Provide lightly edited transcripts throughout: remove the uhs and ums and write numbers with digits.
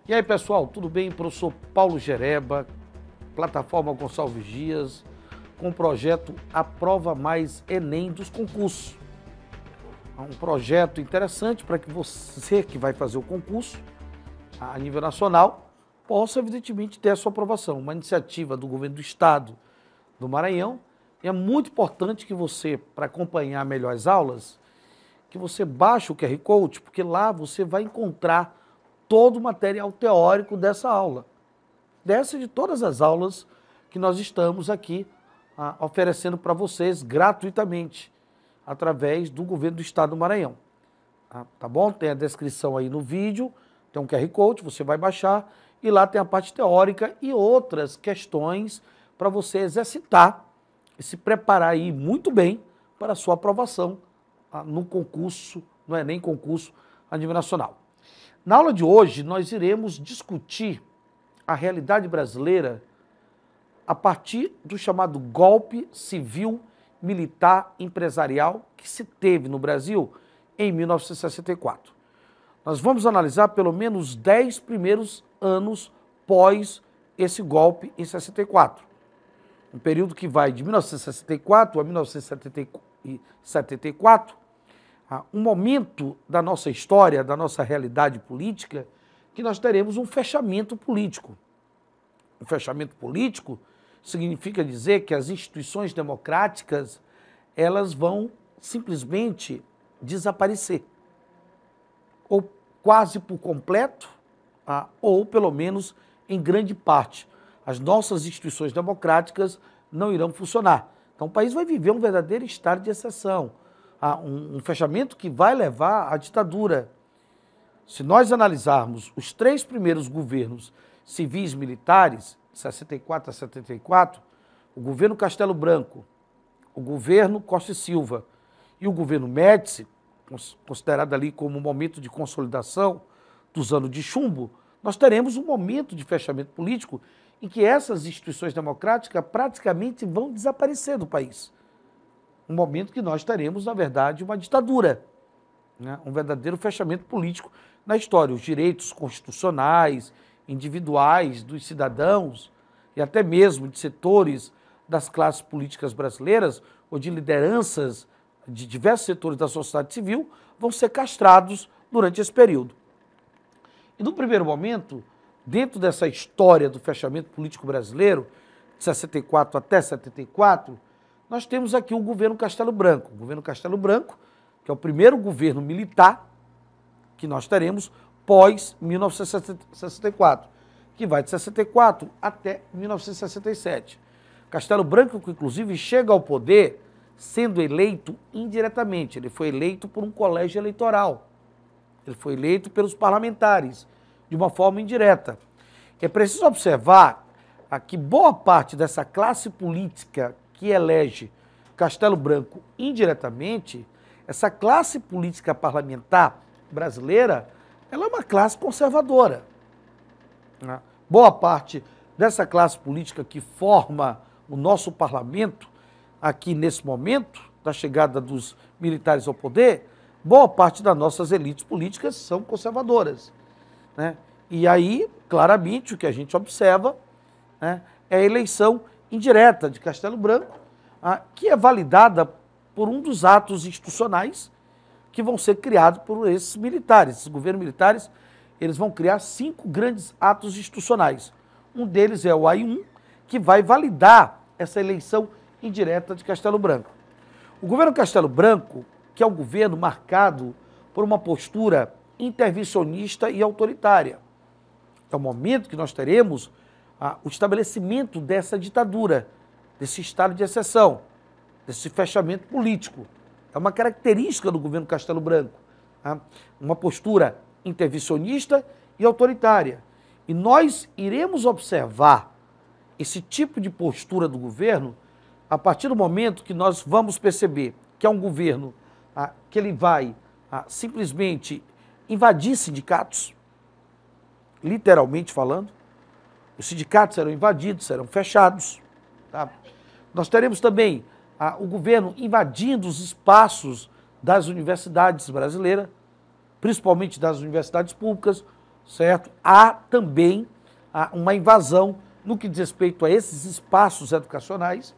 E aí, pessoal, tudo bem? Professor Paulo Gereba, plataforma Gonçalves Dias, com o projeto Aprova Mais Enem dos concursos. Um projeto interessante para que você que vai fazer o concurso a nível nacional possa, evidentemente, ter a sua aprovação. Uma iniciativa do governo do estado do Maranhão. E é muito importante que você, para acompanhar melhor as aulas, que você baixe o QR Code, porque lá você vai encontrar todo o material teórico dessa aula. Dessa e de todas as aulas que nós estamos aqui oferecendo para vocês gratuitamente, através do governo do estado do Maranhão. Tá bom? Tem a descrição aí no vídeo, tem um QR Code, você vai baixar, e lá tem a parte teórica e outras questões para você exercitar e se preparar aí muito bem para a sua aprovação no concurso, no Enem concurso a nível nacional. Na aula de hoje, nós iremos discutir a realidade brasileira a partir do chamado golpe civil, militar, empresarial que se teve no Brasil em 1964. Nós vamos analisar pelo menos 10 primeiros anos pós esse golpe em 64. Um período que vai de 1964 a 1974, um momento da nossa história, da nossa realidade política, que nós teremos um fechamento político. Um fechamento político significa dizer que as instituições democráticas, elas vão simplesmente desaparecer. Ou quase por completo, ou pelo menos em grande parte. As nossas instituições democráticas não irão funcionar. Então o país vai viver um verdadeiro estado de exceção. Um fechamento que vai levar à ditadura. Se nós analisarmos os 3 primeiros governos civis militares, 64 a 74, o governo Castelo Branco, o governo Costa e Silva e o governo Médici, considerado ali como um momento de consolidação dos anos de chumbo, nós teremos um momento de fechamento político em que essas instituições democráticas praticamente vão desaparecer do país. Um momento que nós teremos, na verdade, uma ditadura, né? Um verdadeiro fechamento político na história. Os direitos constitucionais, individuais dos cidadãos e até mesmo de setores das classes políticas brasileiras ou de lideranças de diversos setores da sociedade civil vão ser castrados durante esse período. E no primeiro momento, dentro dessa história do fechamento político brasileiro, de 64 até 74, nós temos aqui o governo Castelo Branco. O governo Castelo Branco, que é o primeiro governo militar que nós teremos pós 1964, que vai de 64 até 1967. Castelo Branco, que inclusive chega ao poder sendo eleito indiretamente. Ele foi eleito por um colégio eleitoral. Ele foi eleito pelos parlamentares, de uma forma indireta. É preciso observar que boa parte dessa classe política que elege Castelo Branco indiretamente, essa classe política parlamentar brasileira, ela é uma classe conservadora. Boa parte dessa classe política que forma o nosso parlamento, aqui nesse momento, da chegada dos militares ao poder, boa parte das nossas elites políticas são conservadoras, né? E aí, claramente, o que a gente observa, né, é a eleição indireta de Castelo Branco, que é validada por um dos atos institucionais que vão ser criados por esses militares. Esses governos militares, eles vão criar 5 grandes atos institucionais. Um deles é o AI-1, que vai validar essa eleição indireta de Castelo Branco. O governo Castelo Branco, que é um governo marcado por uma postura intervencionista e autoritária. É o momento que nós teremos o estabelecimento dessa ditadura, desse estado de exceção, desse fechamento político. É uma característica do governo Castelo Branco, uma postura intervencionista e autoritária. E nós iremos observar esse tipo de postura do governo a partir do momento que nós vamos perceber que é um governo que ele vai simplesmente invadir sindicatos, literalmente falando. Os sindicatos serão invadidos, serão fechados. Tá? Nós teremos também o governo invadindo os espaços das universidades brasileiras, principalmente das universidades públicas, certo? Há também uma invasão no que diz respeito a esses espaços educacionais.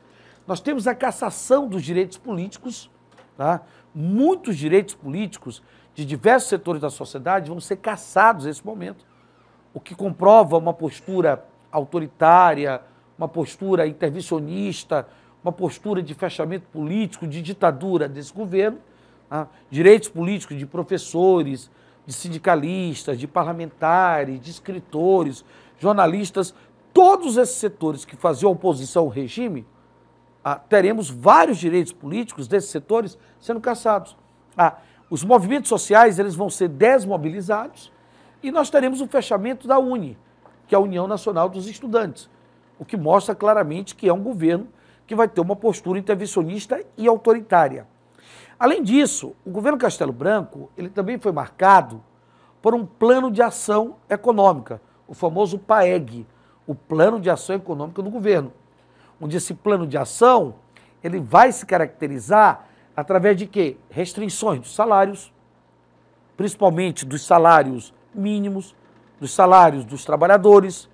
Nós temos a cassação dos direitos políticos, tá? Muitos direitos políticos de diversos setores da sociedade vão ser cassados nesse momento, o que comprova uma postura autoritária, uma postura intervencionista, uma postura de fechamento político, de ditadura desse governo. Tá? Direitos políticos de professores, de sindicalistas, de parlamentares, de escritores, jornalistas, todos esses setores que faziam oposição ao regime, teremos vários direitos políticos desses setores sendo cassados. Os movimentos sociais eles vão ser desmobilizados e nós teremos o fechamento da UNE, que é a União Nacional dos Estudantes, o que mostra claramente que é um governo que vai ter uma postura intervencionista e autoritária. Além disso, o governo Castelo Branco ele também foi marcado por um plano de ação econômica, o famoso PAEG, o Plano de Ação Econômica do Governo, onde esse plano de ação ele vai se caracterizar através de quê? Restrições dos salários, principalmente dos salários mínimos, dos salários dos trabalhadores,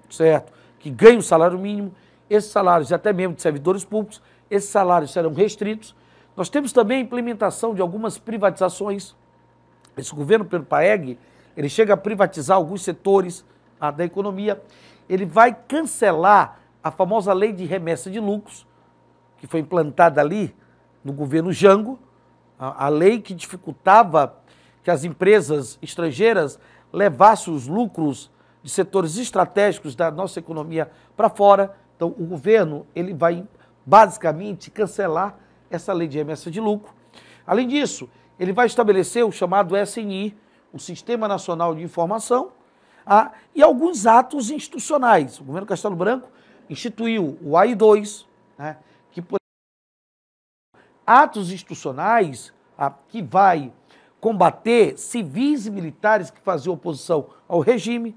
certo? Que ganham o salário mínimo, esses salários, até mesmo de servidores públicos, esses salários serão restritos. Nós temos também a implementação de algumas privatizações. Esse governo, pelo PAEG, ele chega a privatizar alguns setores da economia. Ele vai cancelar a famosa lei de remessa de lucros, que foi implantada ali no governo Jango, a lei que dificultava que as empresas estrangeiras levassem os lucros de setores estratégicos da nossa economia para fora. Então, o governo ele vai basicamente cancelar essa lei de remessa de lucro. Além disso, ele vai estabelecer o chamado SNI, o Sistema Nacional de Informação, e alguns atos institucionais. O governo Castelo Branco instituiu o AI-2, né, que por atos institucionais que vai combater civis e militares que faziam oposição ao regime,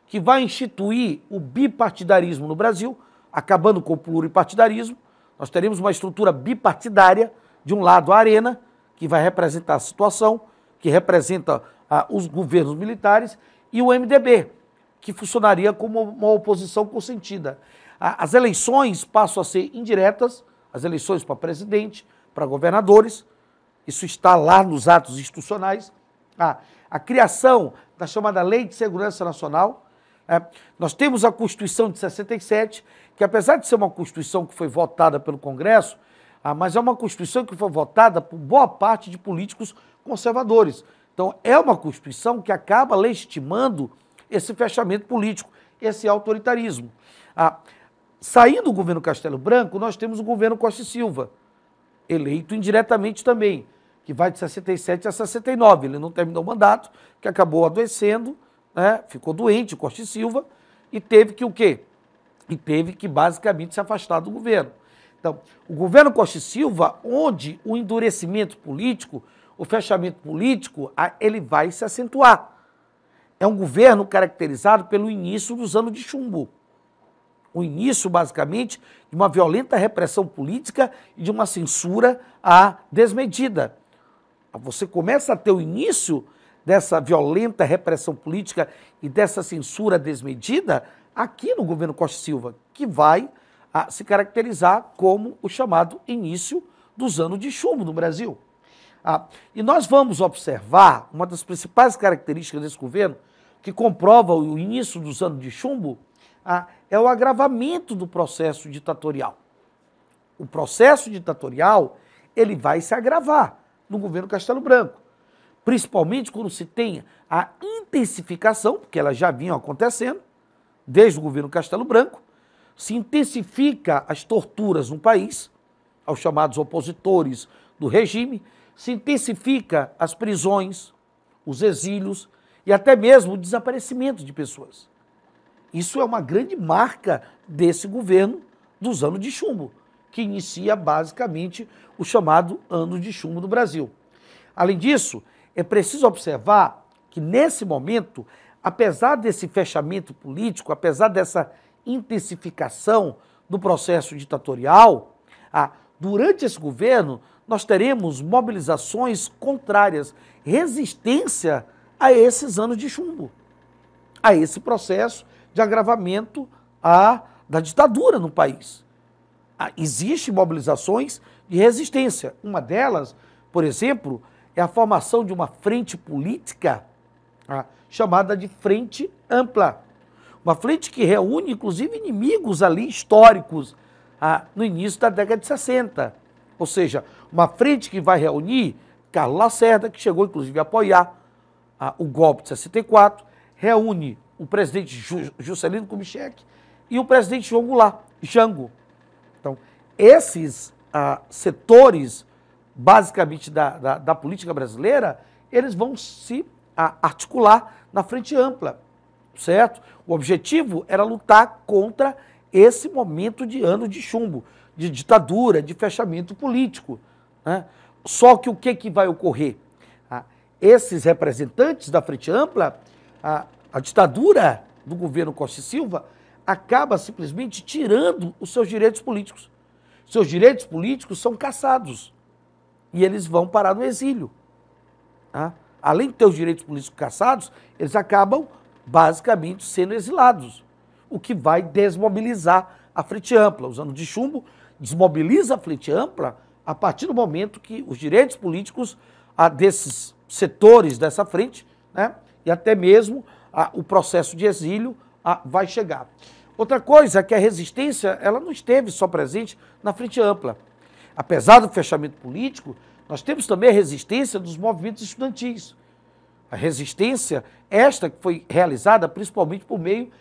que vai instituir o bipartidarismo no Brasil, acabando com o pluripartidarismo. Nós teremos uma estrutura bipartidária, de um lado a Arena, que vai representar a situação, que representa os governos militares, e o MDB, que funcionaria como uma oposição consentida. As eleições passam a ser indiretas, as eleições para presidente, para governadores, isso está lá nos atos institucionais. A criação da chamada Lei de Segurança Nacional. Nós temos a Constituição de 67, que apesar de ser uma Constituição que foi votada pelo Congresso, mas é uma Constituição que foi votada por boa parte de políticos conservadores. Então, é uma Constituição que acaba legitimando esse fechamento político, esse autoritarismo. Saindo do governo Castelo Branco, nós temos o governo Costa e Silva, eleito indiretamente também, que vai de 67 a 69. Ele não terminou o mandato, que acabou adoecendo, né, ficou doente, Costa e Silva, e teve que o quê? E teve que basicamente se afastar do governo. Então, o governo Costa e Silva, onde o endurecimento político, o fechamento político, ele vai se acentuar. É um governo caracterizado pelo início dos anos de chumbo. O início, basicamente, de uma violenta repressão política e de uma censura desmedida. Você começa a ter o início dessa violenta repressão política e dessa censura desmedida aqui no governo Costa e Silva, que vai se caracterizar como o chamado início dos anos de chumbo no Brasil. E nós vamos observar uma das principais características desse governo, que comprova o início dos anos de chumbo, é o agravamento do processo ditatorial. O processo ditatorial ele vai se agravar no governo Castelo Branco, principalmente quando se tem a intensificação, porque elas já vinham acontecendo, desde o governo Castelo Branco, se intensifica as torturas no país, aos chamados opositores do regime, se intensifica as prisões, os exílios e até mesmo o desaparecimento de pessoas. Isso é uma grande marca desse governo dos anos de chumbo, que inicia basicamente o chamado ano de chumbo no Brasil. Além disso, é preciso observar que nesse momento, apesar desse fechamento político, apesar dessa intensificação do processo ditatorial, durante esse governo nós teremos mobilizações contrárias, resistência a esses anos de chumbo. a esse processo de agravamento da ditadura no país. Existem mobilizações de resistência. Uma delas, por exemplo, é a formação de uma frente política chamada de Frente Ampla. Uma frente que reúne, inclusive, inimigos ali históricos no início da década de 60. Ou seja, uma frente que vai reunir Carlos Lacerda, que chegou, inclusive, a apoiar o golpe de 64, reúne o presidente Juscelino Kubitschek e o presidente João Goulart, Jango. Então, esses setores, basicamente, da política brasileira, eles vão se articular na Frente Ampla, certo? O objetivo era lutar contra esse momento de ano de chumbo, de ditadura, de fechamento político, né? Só que o que vai ocorrer? Esses representantes da Frente Ampla, a ditadura do governo Costa e Silva acaba simplesmente tirando os seus direitos políticos. Seus direitos políticos são cassados e eles vão parar no exílio. Além de ter os direitos políticos cassados, eles acabam basicamente sendo exilados, o que vai desmobilizar a Frente Ampla. Os anos de chumbo desmobiliza a Frente Ampla a partir do momento que os direitos políticos desses setores dessa frente, né, e até mesmo o processo de exílio vai chegar. Outra coisa é que a resistência ela não esteve só presente na Frente Ampla. Apesar do fechamento político, nós temos também a resistência dos movimentos estudantis. A resistência, esta que foi realizada principalmente por meio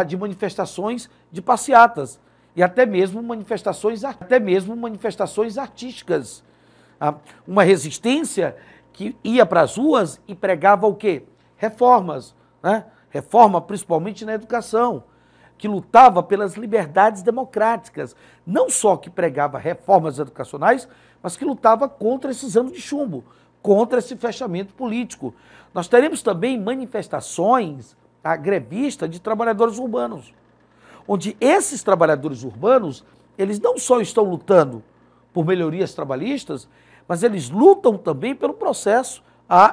de manifestações de passeatas e até mesmo manifestações artísticas. Uma resistência que ia para as ruas e pregava o quê? Reformas, né? Reforma principalmente na educação, que lutava pelas liberdades democráticas, não só que pregava reformas educacionais, mas que lutava contra esses anos de chumbo, contra esse fechamento político. Nós teremos também manifestações grevistas de trabalhadores urbanos, onde esses trabalhadores urbanos, eles não só estão lutando por melhorias trabalhistas, mas eles lutam também pelo processo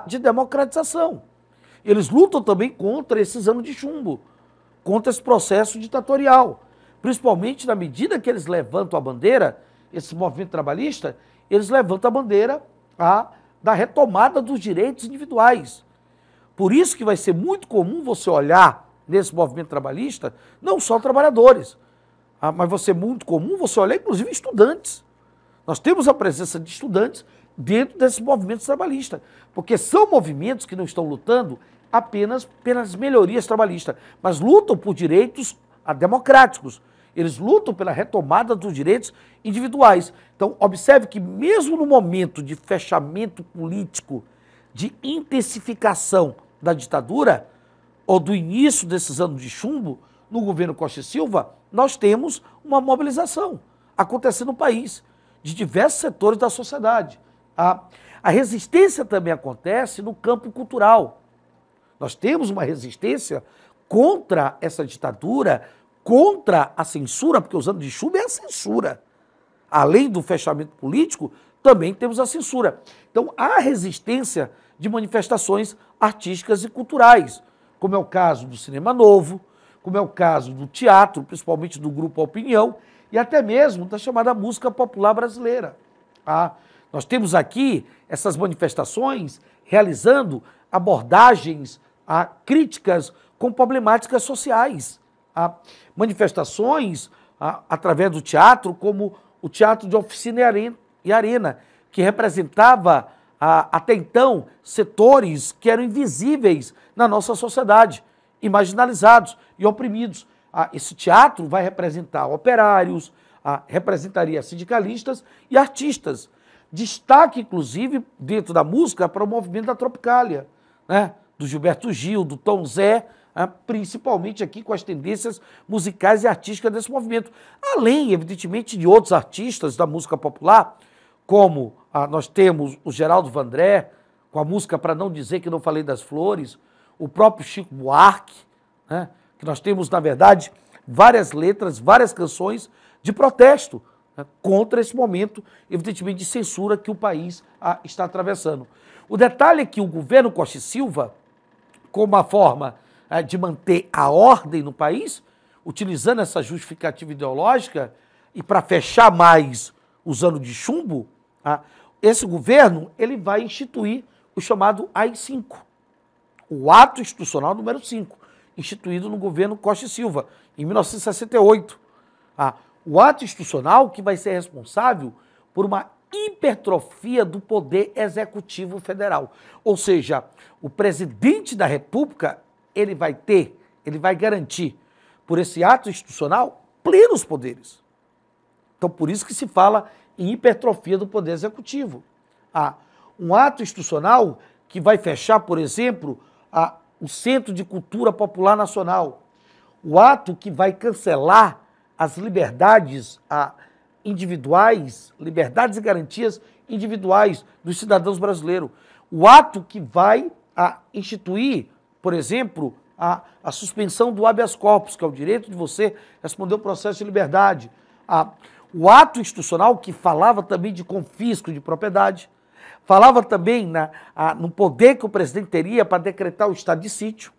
de democratização. Eles lutam também contra esses anos de chumbo, contra esse processo ditatorial, principalmente na medida que eles levantam a bandeira, esse movimento trabalhista, eles levantam a bandeira da retomada dos direitos individuais. Por isso que vai ser muito comum você olhar nesse movimento trabalhista, não só trabalhadores, mas vai ser muito comum você olhar inclusive estudantes. Nós temos a presença de estudantes dentro desses movimentos trabalhistas, porque são movimentos que não estão lutando apenas pelas melhorias trabalhistas, mas lutam por direitos democráticos. Eles lutam pela retomada dos direitos individuais. Então, observe que mesmo no momento de fechamento político, de intensificação da ditadura, ou do início desses anos de chumbo, no governo Costa e Silva, nós temos uma mobilização acontecendo no país, de diversos setores da sociedade. A resistência também acontece no campo cultural. Nós temos uma resistência contra essa ditadura, contra a censura, porque os anos de chumbo é a censura. Além do fechamento político, também temos a censura. Então, há resistência de manifestações artísticas e culturais, como é o caso do cinema novo, como é o caso do teatro, principalmente do grupo Opinião, e até mesmo da chamada música popular brasileira. Nós temos aqui essas manifestações realizando abordagens críticas com problemáticas sociais. Manifestações através do teatro, como o teatro de oficina e arena, que representava até então setores que eram invisíveis na nossa sociedade, e marginalizados e oprimidos. Esse teatro vai representar operários, representaria sindicalistas e artistas. Destaque, inclusive, dentro da música, para o movimento da Tropicália, né? Do Gilberto Gil, do Tom Zé, principalmente aqui com as tendências musicais e artísticas desse movimento. Além, evidentemente, de outros artistas da música popular, como nós temos o Geraldo Vandré, com a música Pra Não Dizer Que Não Falei das Flores, o próprio Chico Buarque, né? Que nós temos, na verdade, várias letras, várias canções de protesto, né, contra esse momento, evidentemente, de censura que o país está atravessando. O detalhe é que o governo Costa e Silva, como uma forma de manter a ordem no país, utilizando essa justificativa ideológica, e para fechar mais usando de chumbo, esse governo ele vai instituir o chamado AI-5, o Ato Institucional número 5, instituído no governo Costa e Silva, em 1968. O ato institucional que vai ser responsável por uma hipertrofia do poder executivo federal. Ou seja, o presidente da República, ele vai garantir, por esse ato institucional, plenos poderes. Então, por isso que se fala em hipertrofia do poder executivo. Um ato institucional que vai fechar, por exemplo, o Centro de Cultura Popular Nacional. O ato que vai cancelar as liberdades individuais, liberdades e garantias individuais dos cidadãos brasileiros. O ato que vai instituir, por exemplo, a suspensão do habeas corpus, que é o direito de você responder o processo de liberdade. O ato institucional que falava também de confisco de propriedade, falava também no poder que o presidente teria para decretar o estado de sítio,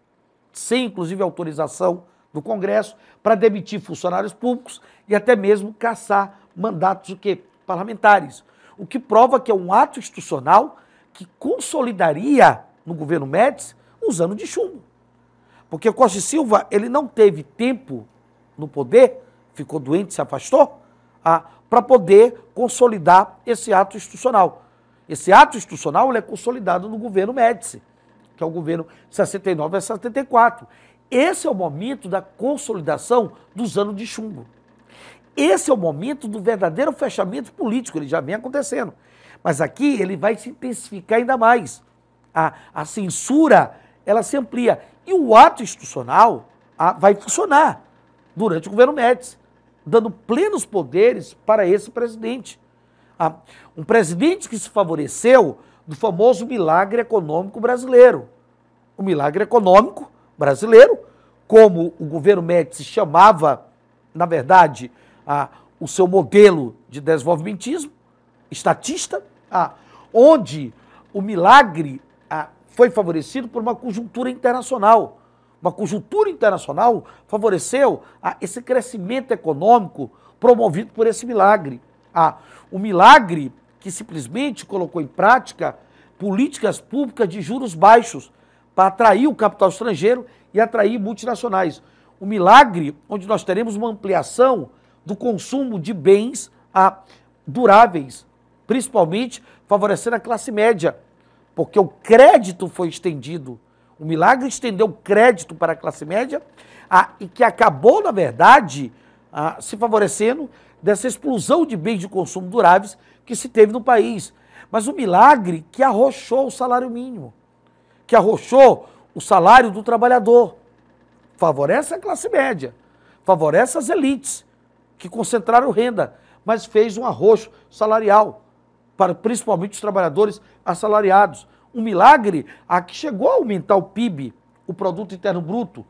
sem inclusive autorização do Congresso, para demitir funcionários públicos e até mesmo cassar mandatos parlamentares. O que prova que é um ato institucional que consolidaria no governo Médici os anos de chumbo. Porque o Costa e Silva ele não teve tempo no poder, ficou doente, se afastou, para poder consolidar esse ato institucional. Esse ato institucional ele é consolidado no governo Médici, que é o governo 69 a 74. Esse é o momento da consolidação dos anos de chumbo. Esse é o momento do verdadeiro fechamento político, ele já vem acontecendo. Mas aqui ele vai se intensificar ainda mais. A censura, ela se amplia. E o ato institucional vai funcionar durante o governo Médici, dando plenos poderes para esse presidente. Um presidente que se favoreceu do famoso milagre econômico brasileiro. O milagre econômico brasileiro, como o governo Médici chamava, na verdade, o seu modelo de desenvolvimentismo, estatista, onde o milagre foi favorecido por uma conjuntura internacional. Uma conjuntura internacional favoreceu esse crescimento econômico promovido por esse milagre. O milagre que simplesmente colocou em prática políticas públicas de juros baixos para atrair o capital estrangeiro e atrair multinacionais. O milagre onde nós teremos uma ampliação do consumo de bens duráveis, principalmente favorecendo a classe média, porque o crédito foi estendido. O milagre estendeu o crédito para a classe média e que acabou, na verdade, se favorecendo dessa explosão de bens de consumo duráveis que se teve no país. Mas o milagre que arrochou o salário mínimo, que arrochou o salário do trabalhador, favorece a classe média, favorece as elites que concentraram renda, mas fez um arroxo salarial para principalmente os trabalhadores assalariados. Um milagre que chegou a aumentar o PIB, o Produto Interno Bruto,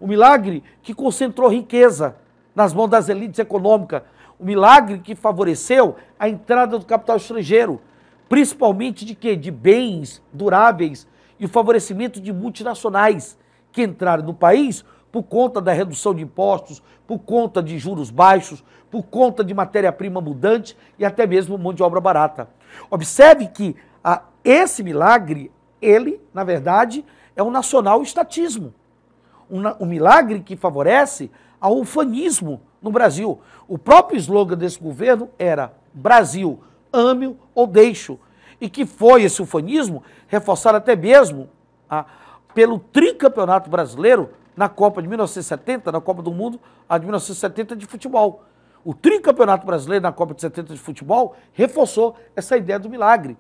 um milagre que concentrou riqueza nas mãos das elites econômicas, um milagre que favoreceu a entrada do capital estrangeiro, principalmente de quê? De bens duráveis e o favorecimento de multinacionais que entraram no país por conta da redução de impostos, por conta de juros baixos, por conta de matéria-prima mudante e até mesmo mão de obra barata. Observe que esse milagre, ele, na verdade, é um nacional estatismo. Um milagre que favorece ao ufanismo no Brasil. O próprio slogan desse governo era Brasil, ame-o ou deixe-o. E que foi esse ufanismo reforçado até mesmo pelo tricampeonato brasileiro na Copa de 1970, na Copa do Mundo de 1970 de futebol. O tricampeonato brasileiro na Copa de 70 de futebol reforçou essa ideia do milagre.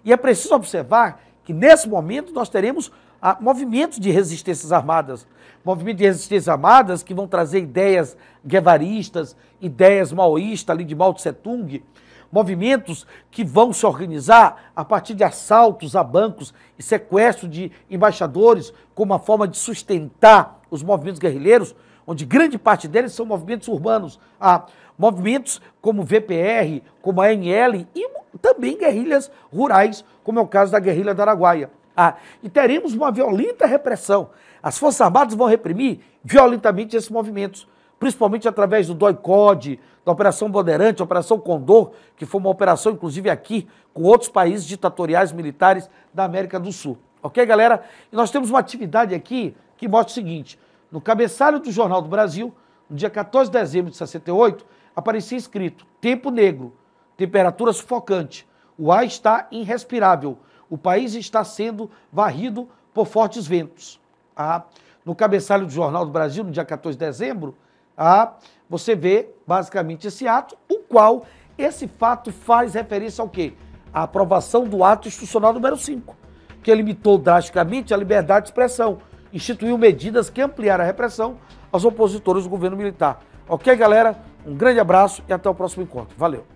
E é preciso observar que nesse momento nós teremos movimentos de resistências armadas, movimentos de resistências armadas que vão trazer ideias guevaristas, ideias maoístas ali de Mao Tse Tung, movimentos que vão se organizar a partir de assaltos a bancos e sequestro de embaixadores como uma forma de sustentar os movimentos guerrilheiros, onde grande parte deles são movimentos urbanos, movimentos como o VPR, como a ANL e também guerrilhas rurais, como é o caso da guerrilha do Araguaia. E teremos uma violenta repressão. As Forças Armadas vão reprimir violentamente esses movimentos, principalmente através do DOI-CODE, da Operação Bandeirante, Operação Condor, que foi uma operação, inclusive, aqui, com outros países ditatoriais militares da América do Sul. Ok, galera? E nós temos uma atividade aqui que mostra o seguinte: no cabeçalho do Jornal do Brasil, no dia 14 de dezembro de 68, aparecia escrito: tempo negro, temperatura sufocante, o ar está irrespirável, o país está sendo varrido por fortes ventos. No cabeçalho do Jornal do Brasil, no dia 14 de dezembro, você vê basicamente esse ato, o qual esse fato faz referência ao quê? A aprovação do ato institucional número 5, que limitou drasticamente a liberdade de expressão, instituiu medidas que ampliaram a repressão aos opositores do governo militar. Ok, galera? Um grande abraço e até o próximo encontro. Valeu!